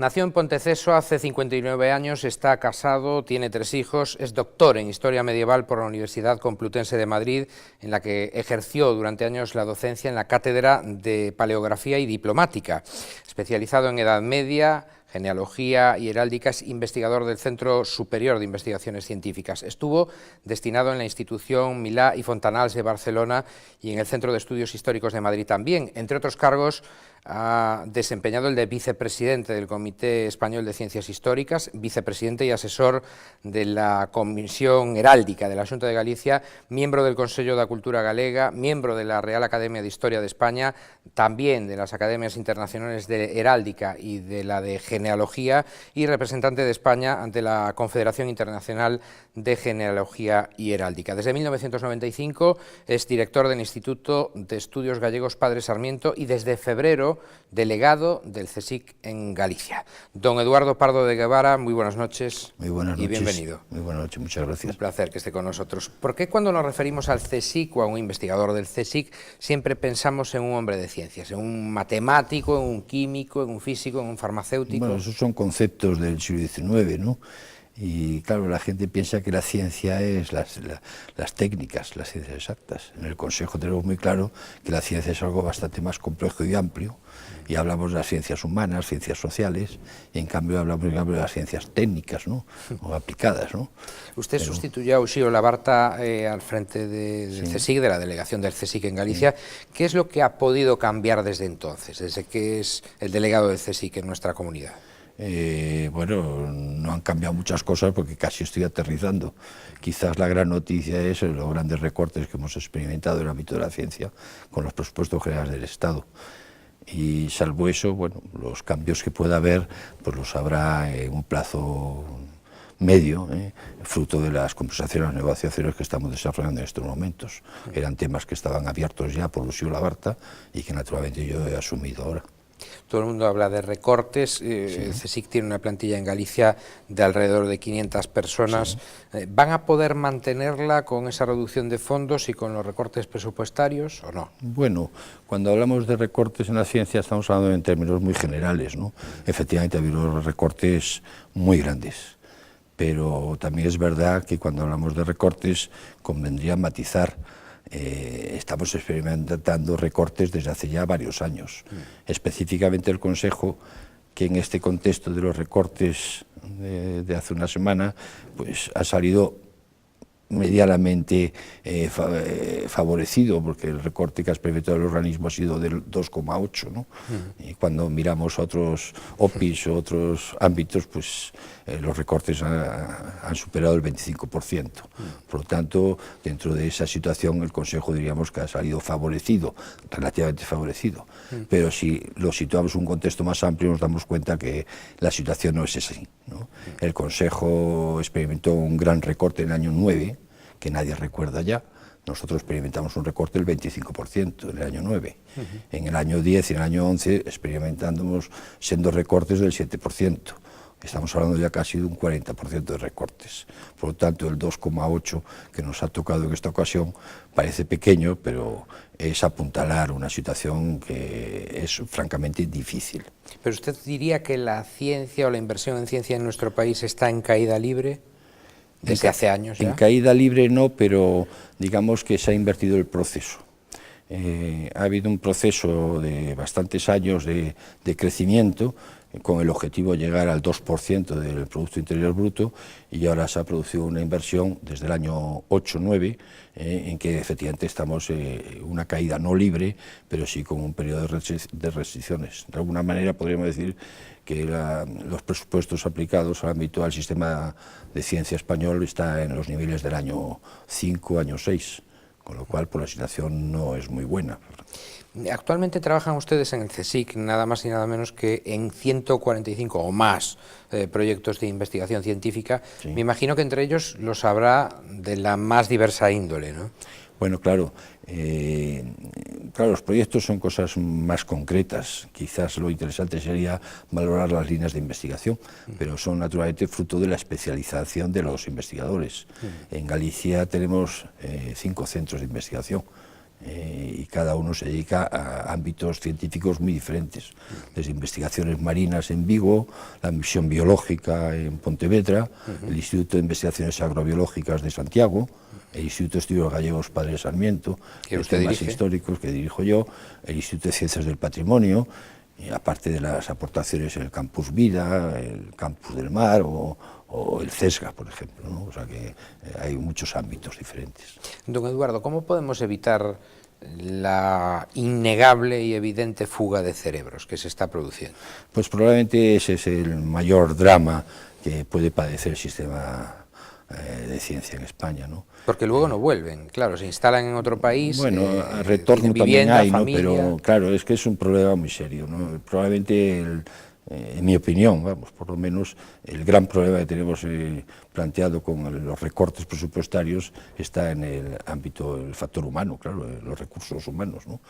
Nació en Ponteceso hace 59 años, está casado, tiene 3 hijos, es doctor en Historia Medieval por la Universidad Complutense de Madrid, en la que ejerció durante años la docencia en la cátedra de Paleografía y Diplomática. Especializado en Edad Media, genealogía y heráldica, es investigador del Centro Superior de Investigaciones Científicas. Estuvo destinado en la institución Milà i Fontanals de Barcelona y en el Centro de Estudios Históricos de Madrid también. Entre otros cargos, ha desempeñado el de vicepresidente del Comité Español de Ciencias Históricas, vicepresidente y asesor de la Comisión Heráldica de la Xunta de Galicia, miembro del Consello da Cultura Galega, miembro de la Real Academia de Historia de España, también de las Academias Internacionales de Heráldica y de la de Genealogía, y representante de España ante la Confederación Internacional de Genealogía y Heráldica. Desde 1995 es director del Instituto de Estudios Gallegos Padre Sarmiento y desde febrero delegado del CSIC en Galicia. Don Eduardo Pardo de Guevara, muy buenas noches. Muy buenas noches. Y bienvenido. Muy buenas noches, muchas gracias. Un placer que esté con nosotros. ¿Por qué cuando nos referimos al CSIC o a un investigador del CSIC siempre pensamos en un hombre de ciencias, en un matemático, en un químico, en un físico, en un farmacéutico? Bueno, esos son conceptos del siglo XIX, ¿no? Y claro, la gente piensa que la ciencia es las técnicas, las ciencias exactas. En el Consejo tenemos muy claro que la ciencia es algo bastante más complejo y amplio, y hablamos de las ciencias humanas, ciencias sociales, y en cambio hablamos de las ciencias técnicas, ¿no? O aplicadas, ¿no? Usted sustituyó a Uxío Labarta al frente del CSIC, de la delegación del CSIC en Galicia. ¿Qué es lo que ha podido cambiar desde entonces, desde que es el delegado del CSIC en nuestra comunidad? Bueno, no han cambiado muchas cosas porque casi estoy aterrizando. Quizás la gran noticia es los grandes recortes que hemos experimentado en el ámbito de la ciencia con los presupuestos generales del Estado. Y salvo eso, bueno, los cambios que pueda haber, pues los habrá en un plazo medio, fruto de las conversaciones, negociaciones que estamos desarrollando en estos momentos. Eran temas que estaban abiertos ya por Uxío Labarta y que naturalmente yo he asumido ahora. Todo el mundo habla de recortes, el CSIC tiene una plantilla en Galicia de alrededor de 500 personas. ¿Van a poder mantenerla con esa reducción de fondos y con los recortes presupuestarios o no? Bueno, cuando hablamos de recortes en la ciencia estamos hablando en términos muy generales, ¿no? Efectivamente ha habido recortes muy grandes, pero también es verdad que cuando hablamos de recortes convendría matizar. Estamos experimentando recortes desde hace ya varios años. Específicamente el Consejo, que en este contexto de los recortes de hace una semana, pues ha salido medianamente favorecido, porque el recorte que ha experimentado el organismo ha sido del 2,8, ¿no? Y cuando miramos otros OPIs o otros ámbitos, pues los recortes han superado el 25%. Por lo tanto, dentro de esa situación, el Consejo diríamos que ha salido favorecido, relativamente favorecido. Pero si lo situamos en un contexto más amplio, nos damos cuenta que la situación no es así, ¿no? El Consejo experimentó un gran recorte en el año 9, que nadie recuerda ya. Nosotros experimentamos un recorte del 25% en el año 9. En el año 10 y en el año 11 experimentamos siendo recortes del 7%. Estamos hablando ya casi de un 40% de recortes. Por lo tanto, el 2,8 que nos ha tocado en esta ocasión parece pequeño, pero es apuntalar una situación que es francamente difícil. ¿Pero usted diría que la ciencia o la inversión en ciencia en nuestro país está en caída libre desde hace años ya? En caída libre no, pero digamos que se ha invertido el proceso. Ha habido un proceso de bastantes años de crecimiento con el objetivo de llegar al 2% del Producto Interior Bruto, y ahora se ha producido una inversión desde el año 8-9 en que efectivamente estamos en una caída no libre, pero sí con un periodo de restricciones. De alguna manera podríamos decir que los presupuestos aplicados al ámbito del sistema de ciencia español está en los niveles del año 5, año 6, con lo cual pues, la situación no es muy buena. Actualmente trabajan ustedes en el CSIC nada más y nada menos que en 145 o más proyectos de investigación científica. Sí. Me imagino que entre ellos los habrá de la más diversa índole, ¿no? Bueno, claro, los proyectos son cosas más concretas. Quizás lo interesante sería valorar las líneas de investigación, pero son naturalmente fruto de la especialización de los investigadores. En Galicia tenemos 5 centros de investigación y cada uno se dedica a ámbitos científicos muy diferentes, desde investigaciones marinas en Vigo, la misión biológica en Pontevedra, el Instituto de Investigaciones Agrobiológicas de Santiago, el Instituto de Estudios Gallegos Padre Sarmiento, que los temas históricos que dirijo yo, el Instituto de Ciencias del Patrimonio, y aparte de las aportaciones en el Campus Vida, el Campus del Mar o el CESGA, por ejemplo, ¿no? O sea que hay muchos ámbitos diferentes. Don Eduardo, ¿cómo podemos evitar la innegable y evidente fuga de cerebros que se está produciendo? Pues probablemente ese es el mayor drama que puede padecer el sistema de ciencia en España, ¿no? Porque luego no vuelven, claro, se instalan en otro país. Bueno, retorno vivienda, también hay, familia. ¿no? Pero claro, es que es un problema muy serio, ¿no? Probablemente, en mi opinión, vamos, por lo menos el gran problema que tenemos planteado con los recortes presupuestarios está en el ámbito del factor humano, claro, los recursos humanos, ¿no?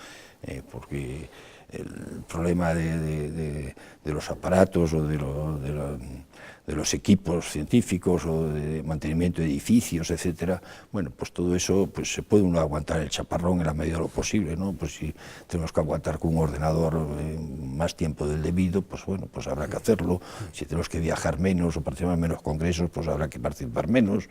Porque el problema de los aparatos o de los equipos científicos o de mantenimiento de edificios, etcétera, bueno, pues todo eso pues se puede uno aguantar el chaparrón en la medida de lo posible, ¿no? Pues si tenemos que aguantar con un ordenador más tiempo del debido, pues bueno, pues habrá que hacerlo. Si tenemos que viajar menos o participar en menos congresos, pues habrá que participar menos.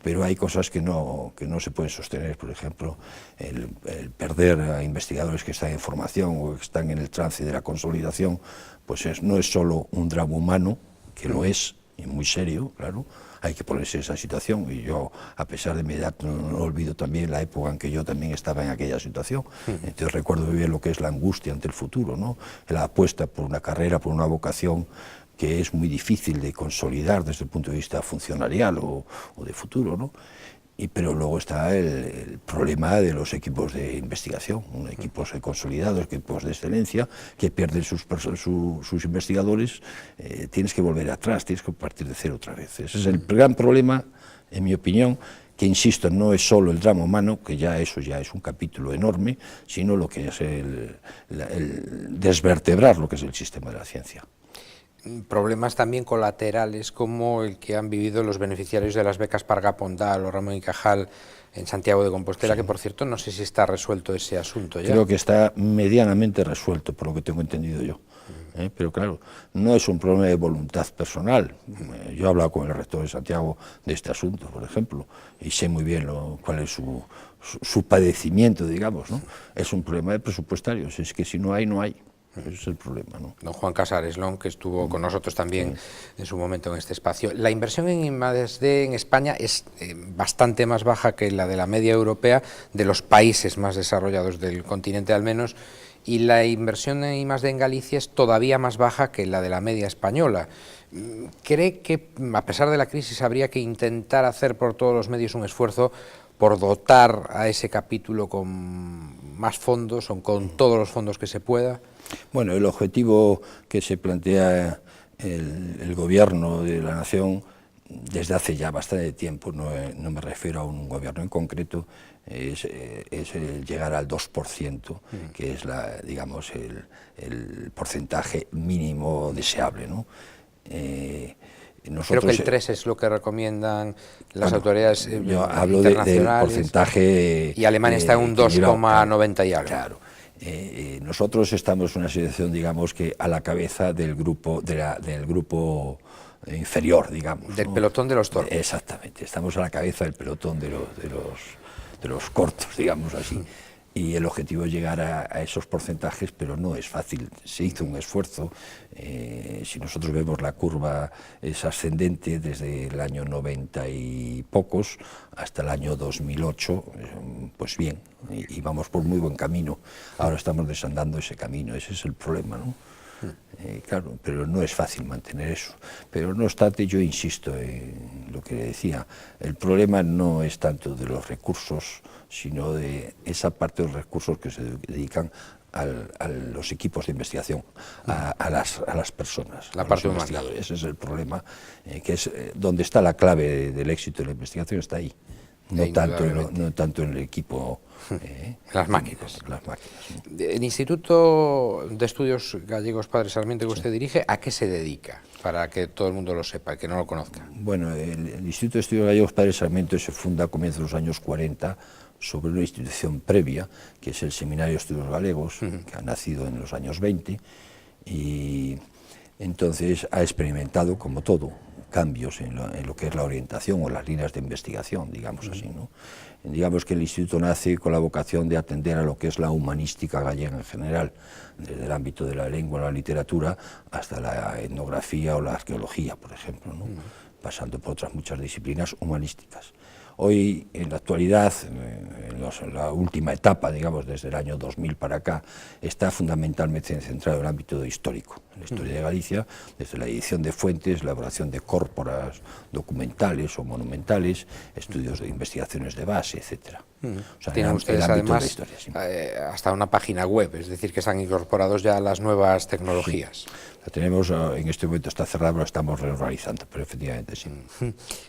Pero hay cosas que no se pueden sostener, por ejemplo, el perder a investigadores que están en formación o que están en el trance de la consolidación, pues no es solo un drama humano, que lo es, y muy serio, claro, hay que ponerse en esa situación, y yo, a pesar de mi edad, no olvido también la época en que yo también estaba en aquella situación. Entonces recuerdo muy bien lo que es la angustia ante el futuro, ¿no? La apuesta por una carrera, por una vocación que es muy difícil de consolidar desde el punto de vista funcionarial o de futuro, ¿no? Pero luego está el problema de los equipos de investigación, equipos consolidados, equipos de excelencia, que pierden sus investigadores, tienes que volver atrás, tienes que partir de cero otra vez. Ese es el gran problema, en mi opinión, que, insisto, no es solo el drama humano, que ya eso ya es un capítulo enorme, sino lo que es el desvertebrar lo que es el sistema de la ciencia. Problemas también colaterales como el que han vivido los beneficiarios de las becas Parga Pondal o Ramón y Cajal en Santiago de Compostela, sí. Que por cierto no sé si está resuelto ese asunto ya. Creo que está medianamente resuelto, por lo que tengo entendido yo. Pero claro, no es un problema de voluntad personal. Yo he hablado con el rector de Santiago de este asunto, por ejemplo, y sé muy bien cuál es su padecimiento, digamos, ¿no? Es un problema de presupuestarios, es que si no hay, no hay. Ese es el problema, ¿no? Don Juan Casares Lón, que estuvo con nosotros también en su momento en este espacio. La inversión en I+D en España es bastante más baja que la de la media europea, de los países más desarrollados del continente al menos, y la inversión en I+D en Galicia es todavía más baja que la de la media española. ¿Cree que, a pesar de la crisis, habría que intentar hacer por todos los medios un esfuerzo por dotar a ese capítulo con más fondos o con todos los fondos que se pueda? Bueno, el objetivo que se plantea el gobierno de la nación desde hace ya bastante tiempo, no me refiero a un gobierno en concreto, es el llegar al 2%, que es digamos el porcentaje mínimo deseable, ¿no? Creo que el 3 es lo que recomiendan las autoridades yo hablo internacionales. Del porcentaje. Y Alemania está en un 2,90 y algo. Claro. Nosotros estamos en una situación, digamos, que a la cabeza del grupo, del grupo inferior, digamos. Del pelotón de los torpes. Exactamente, estamos a la cabeza del pelotón de los cortos, digamos así. Y el objetivo es llegar a esos porcentajes, pero no es fácil. Se hizo un esfuerzo. Si nosotros vemos la curva es ascendente desde el año 90 y pocos hasta el año 2008, pues bien, y vamos por muy buen camino. Ahora estamos desandando ese camino, ese es el problema, ¿no? Claro, pero no es fácil mantener eso. Pero no obstante, yo insisto en lo que decía, el problema no es tanto de los recursos, sino de esa parte de los recursos que se dedican a los equipos de investigación, a las personas, la parte humana. Ese es el problema, que es donde está la clave del éxito de la investigación, está ahí. No tanto en el equipo. Las máquinas. Las máquinas. El Instituto de Estudios Gallegos Padre Sarmiento que usted dirige, ¿a qué se dedica? Para que todo el mundo lo sepa, que no lo conozca. Bueno, el Instituto de Estudios Gallegos Padre Sarmiento se funda a comienzos de los años 40 sobre una institución previa, que es el Seminario de Estudios Galegos, que ha nacido en los años 20, y entonces ha experimentado, como todo, cambios en lo que es la orientación o las líneas de investigación, digamos así, ¿no? Digamos que el Instituto nace con la vocación de atender a lo que es la humanística gallega en general, desde el ámbito de la lengua, la literatura, hasta la etnografía o la arqueología, por ejemplo, ¿no? Pasando por otras muchas disciplinas humanísticas. Hoy, en la actualidad, en la última etapa, digamos, desde el año 2000 para acá, está fundamentalmente centrado en el ámbito histórico, en la historia de Galicia, desde la edición de fuentes, la elaboración de córporas documentales o monumentales, estudios de investigaciones de base, etc. O sea, tienen ustedes además historia, sí, hasta una página web, es decir, que están incorporados ya a las nuevas tecnologías. Sí. La tenemos, en este momento está cerrada, lo estamos reorganizando, pero efectivamente sí.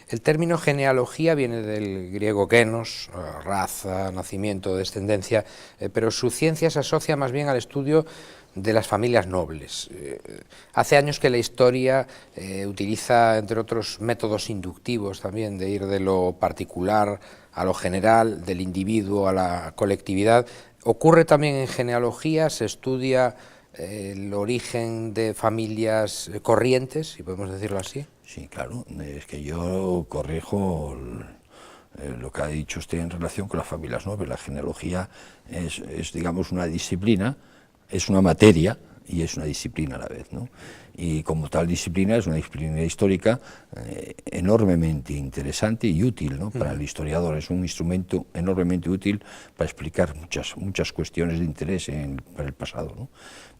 El término genealogía viene del griego genos, raza, nacimiento, descendencia, pero su ciencia se asocia más bien al estudio de las familias nobles. Hace años que la historia utiliza, entre otros, métodos inductivos también, de ir de lo particular a lo general, del individuo a la colectividad. Ocurre también en genealogía, se estudia el origen de familias corrientes, si podemos decirlo así. Sí, claro, es que yo corrijo lo que ha dicho usted en relación con las familias nobles. La genealogía es, digamos, una disciplina, es una materia y es una disciplina a la vez, ¿no? Y como tal disciplina es una disciplina histórica enormemente interesante y útil, ¿no? Para el historiador. Es un instrumento enormemente útil para explicar muchas cuestiones de interés para el pasado, ¿no?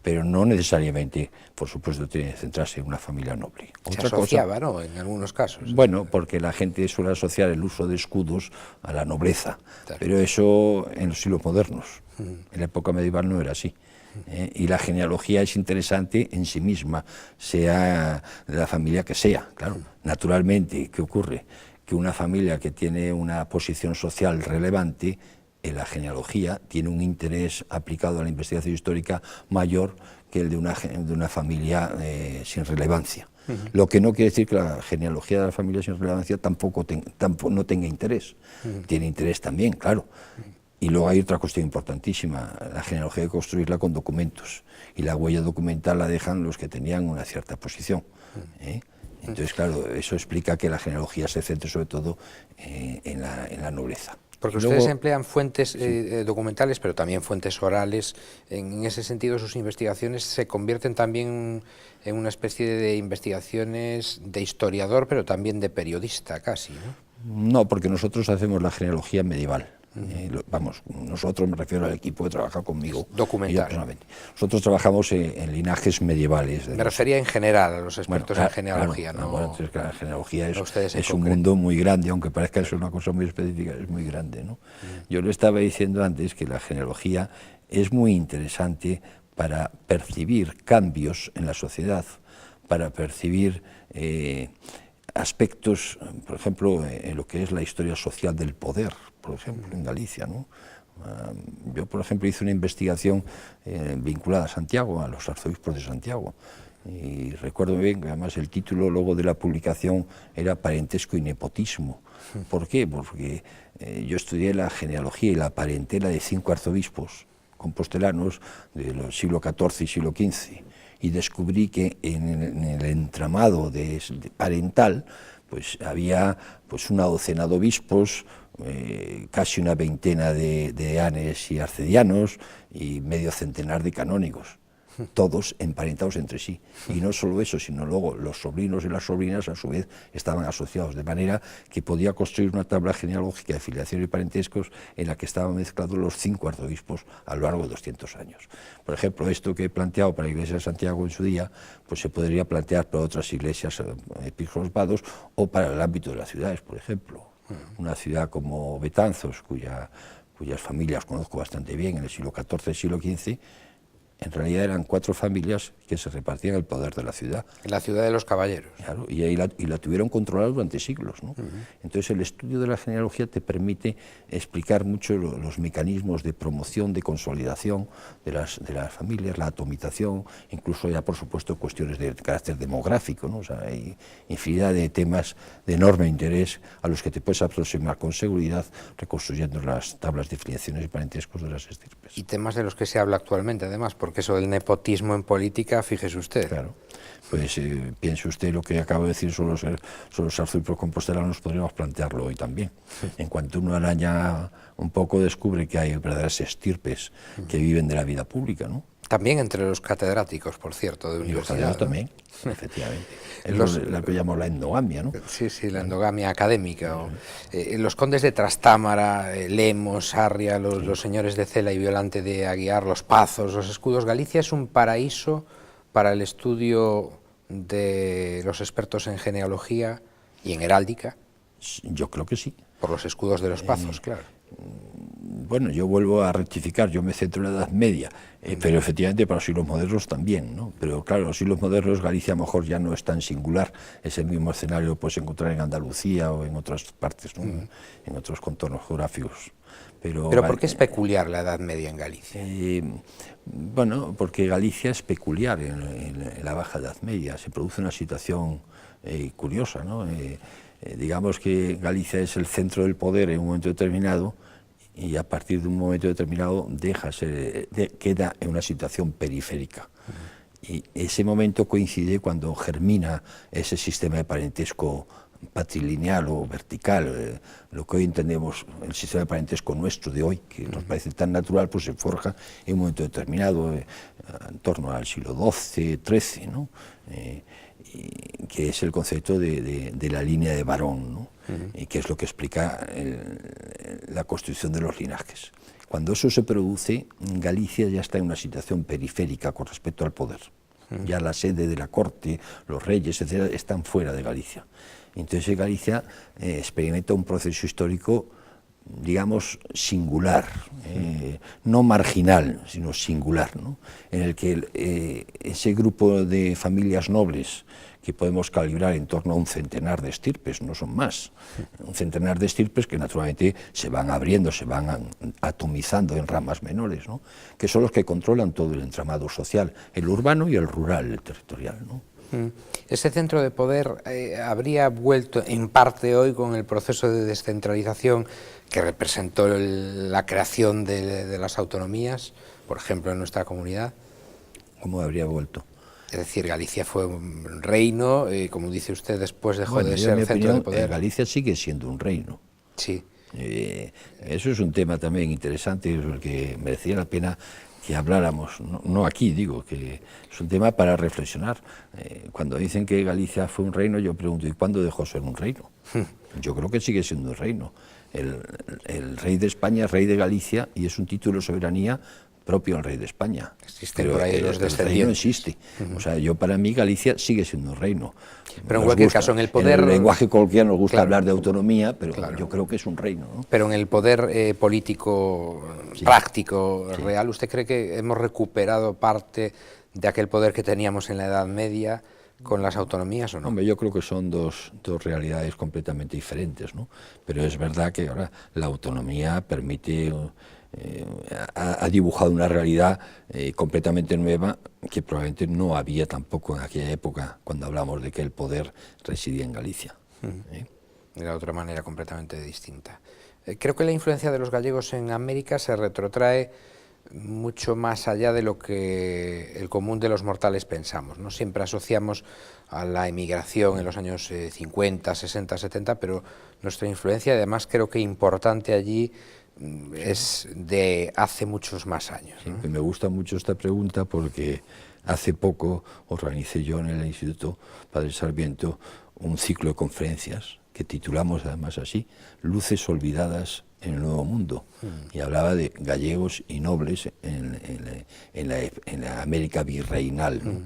Pero no necesariamente, por supuesto, tiene que centrarse en una familia noble. Se asociaba, ¿no?, en algunos casos. Bueno, porque la gente suele asociar el uso de escudos a la nobleza, claro. Pero eso en los siglos modernos. En la época medieval no era así. Y la genealogía es interesante en sí misma, sea de la familia que sea, claro. Naturalmente, ¿qué ocurre? Que una familia que tiene una posición social relevante, en la genealogía tiene un interés aplicado a la investigación histórica mayor que el de una familia sin relevancia. Lo que no quiere decir que la genealogía de la familia sin relevancia tampoco no tenga interés. Tiene interés también, claro. Y luego hay otra cuestión importantísima: la genealogía hay que construirla con documentos, y la huella documental la dejan los que tenían una cierta posición. Entonces, claro, eso explica que la genealogía se centre sobre todo en la nobleza. Porque ustedes emplean fuentes documentales, pero también fuentes orales. En ese sentido, sus investigaciones se convierten también en una especie de investigaciones de historiador, pero también de periodista, casi, ¿no? No, porque nosotros hacemos la genealogía medieval. Vamos, nosotros, me refiero al equipo que trabaja conmigo. Documental. Nosotros trabajamos en linajes medievales. Me refería en general a los expertos en genealogía. Claro, ¿no? Bueno, entonces, la genealogía es un mundo muy grande, aunque parezca que es una cosa muy específica, es muy grande, ¿no? Yo le estaba diciendo antes que la genealogía es muy interesante para percibir cambios en la sociedad, para percibir aspectos, por ejemplo, en lo que es la historia social del poder, por ejemplo, en Galicia, ¿no? Yo, por ejemplo, hice una investigación vinculada a Santiago, a los arzobispos de Santiago, y recuerdo bien que además el título luego de la publicación era Parentesco y Nepotismo. ¿Por qué? Porque yo estudié la genealogía y la parentela de 5 arzobispos compostelanos del siglo XIV y siglo XV, y descubrí que en el entramado parental pues había pues una docena de obispos, casi una veintena de deanes y arcedianos y medio centenar de canónigos, todos emparentados entre sí. Y no solo eso, sino luego los sobrinos y las sobrinas a su vez estaban asociados, de manera que podía construir una tabla genealógica de filiación y parentescos en la que estaban mezclados los 5 arzobispos a lo largo de 200 años. Por ejemplo, esto que he planteado para la Iglesia de Santiago en su día, pues se podría plantear para otras iglesias episcopados o para el ámbito de las ciudades, por ejemplo. Una ciudad como Betanzos, cuyas familias conozco bastante bien, en el siglo XIV y siglo XV, en realidad eran 4 familias que se repartían el poder de la ciudad. En la ciudad de los caballeros. Claro, y ahí la tuvieron controlada durante siglos, ¿no? Entonces el estudio de la genealogía te permite explicar mucho los mecanismos de promoción, de consolidación de las familias, la atomización, incluso ya por supuesto cuestiones de carácter demográfico, ¿no? O sea, hay infinidad de temas de enorme interés a los que te puedes aproximar con seguridad reconstruyendo las tablas de filiaciones y parentescos de las estirpes. Y temas de los que se habla actualmente, además, porque eso del nepotismo en política, fíjese usted. Claro, pues piense usted lo que acabo de decir sobre los arzobispos compostelanos, podríamos plantearlo hoy también. En cuanto uno araña un poco, descubre que hay verdaderas estirpes que viven de la vida pública, ¿no? También entre los catedráticos, por cierto, de universidad. Y los también, efectivamente. Es lo que llamamos la endogamia, ¿no? Sí, sí, la endogamia académica. Los condes de Trastámara, Lemos, Sarria, los señores de Cela y Violante de Aguiar, los Pazos, los Escudos. Galicia es un paraíso para el estudio de los expertos en genealogía y en heráldica. Yo creo que sí. Por los escudos de los Pazos, claro. Bueno, yo vuelvo a rectificar, yo me centro en la Edad Media, pero efectivamente para los siglos modernos también, ¿no? Pero claro, los siglos modernos Galicia a lo mejor ya no es tan singular, ese mismo escenario lo puedes encontrar en Andalucía o en otras partes, ¿no? En otros contornos geográficos. Pero ¿por qué es peculiar la Edad Media en Galicia? Bueno, porque Galicia es peculiar en la Baja Edad Media, se produce una situación curiosa, ¿no? Digamos que Galicia es el centro del poder en un momento determinado y a partir de un momento determinado queda en una situación periférica. Y ese momento coincide cuando germina ese sistema de parentesco patrilineal o vertical, lo que hoy entendemos el sistema de parentesco nuestro de hoy, que nos parece tan natural, pues se forja en un momento determinado, en torno al siglo XII, XIII, ¿no? Que es el concepto de la línea de varón, ¿no? Y que es lo que explica la construcción de los linajes. Cuando eso se produce, Galicia ya está en una situación periférica con respecto al poder. Ya la sede de la corte, los reyes, etcétera, están fuera de Galicia. Entonces Galicia experimenta un proceso histórico, digamos, singular, no marginal, sino singular, ¿no? En el que ese grupo de familias nobles que podemos calibrar en torno a un centenar de estirpes, no son más, un centenar de estirpes que naturalmente se van abriendo, se van atomizando en ramas menores, ¿no? Que son los que controlan todo el entramado social, el urbano y el rural, el territorial, ¿no? Ese centro de poder habría vuelto en parte hoy con el proceso de descentralización que representó la creación de las autonomías, por ejemplo, en nuestra comunidad. ¿Cómo habría vuelto? Es decir, Galicia fue un reino, como dice usted, después dejó de ser centro de poder. Galicia sigue siendo un reino. Sí. Eso es un tema también interesante, porque merecía la pena que habláramos, no aquí, digo, que es un tema para reflexionar. Cuando dicen que Galicia fue un reino, yo pregunto, ¿y cuándo dejó de ser un reino? Yo creo que sigue siendo un reino. El rey de España es rey de Galicia y es un título de soberanía propio al rey de España. Existen por ahí los descendientes. El reino existe. O sea, para mí Galicia sigue siendo un reino. Pero en cualquier caso, en el poder... En el lenguaje coloquial nos gusta hablar de autonomía, pero yo creo que es un reino, ¿no? Pero en el poder político, práctico, real, ¿usted cree que hemos recuperado parte de aquel poder que teníamos en la Edad Media con las autonomías o no? Hombre, yo creo que son dos realidades completamente diferentes, ¿no? Pero es verdad que ahora la autonomía permite... ha dibujado una realidad completamente nueva que probablemente no había tampoco en aquella época cuando hablamos de que el poder residía en Galicia. De otra manera completamente distinta. Creo que la influencia de los gallegos en América se retrotrae mucho más allá de lo que el común de los mortales pensamos, ¿no? Siempre asociamos a la emigración en los años 50, 60, 70, pero nuestra influencia, además creo que importante allí, es de hace muchos más años, ¿no? Sí, me gusta mucho esta pregunta porque hace poco organicé yo en el Instituto Padre Sarmiento un ciclo de conferencias que titulamos además así, Luces olvidadas en el Nuevo Mundo, y hablaba de gallegos y nobles en la América virreinal, ¿no?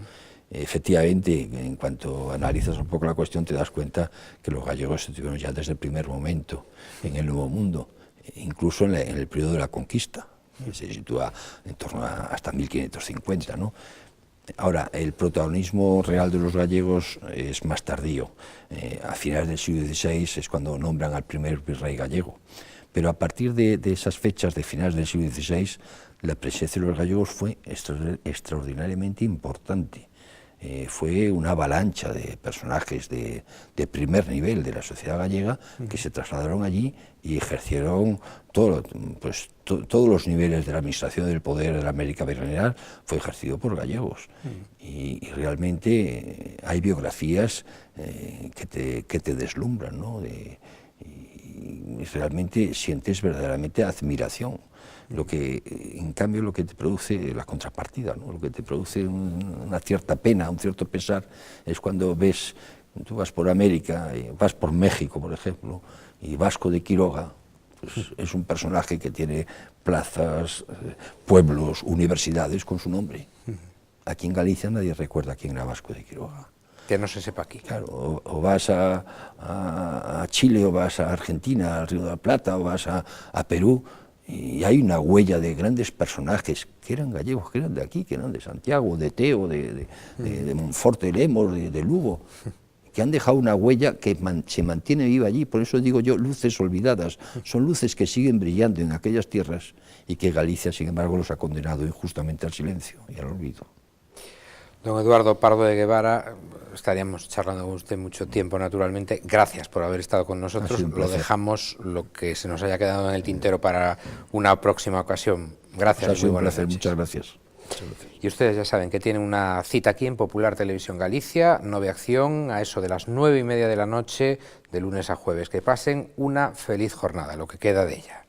Efectivamente, en cuanto analizas un poco la cuestión te das cuenta que los gallegos estuvieron ya desde el primer momento en el Nuevo Mundo, incluso en el periodo de la conquista, se sitúa en torno a hasta 1550, ¿no? Ahora, el protagonismo real de los gallegos es más tardío. A finales del siglo XVI es cuando nombran al primer virrey gallego. Pero a partir de esas fechas de finales del siglo XVI, la presencia de los gallegos fue extraordinariamente importante. Fue una avalancha de personajes de primer nivel de la sociedad gallega que se trasladaron allí y ejercieron todos los niveles de la administración del poder de la América virreinal, fue ejercido por gallegos. Y realmente hay biografías que te deslumbran, ¿no? Y realmente sientes verdaderamente admiración. En cambio, lo que te produce la contrapartida, ¿no? Lo que te produce una cierta pena, un cierto pesar, es cuando ves, tú vas por América, vas por México, por ejemplo, y Vasco de Quiroga, pues es un personaje que tiene plazas, pueblos, universidades con su nombre. Aquí en Galicia nadie recuerda quién era Vasco de Quiroga. Que no se sepa aquí. Claro, o vas a Chile, o vas a Argentina, al Río de la Plata, o vas a Perú, y hay una huella de grandes personajes que eran gallegos, que eran de aquí, que eran de Santiago, de Teo, de Monforte de Lemos, de Lugo, que han dejado una huella que se mantiene viva allí. Por eso digo yo, luces olvidadas, son luces que siguen brillando en aquellas tierras y que Galicia, sin embargo, los ha condenado injustamente al silencio y al olvido. Don Eduardo Pardo de Guevara, estaríamos charlando con usted mucho tiempo, naturalmente. Gracias por haber estado con nosotros. Lo dejamos, lo que se nos haya quedado en el tintero, para una próxima ocasión. Gracias. Muy buenas noches. Muchas gracias. Y ustedes ya saben que tienen una cita aquí en Popular Televisión Galicia, Nove Acción, a eso de las 9:30 de la noche, de lunes a jueves. Que pasen una feliz jornada, lo que queda de ella.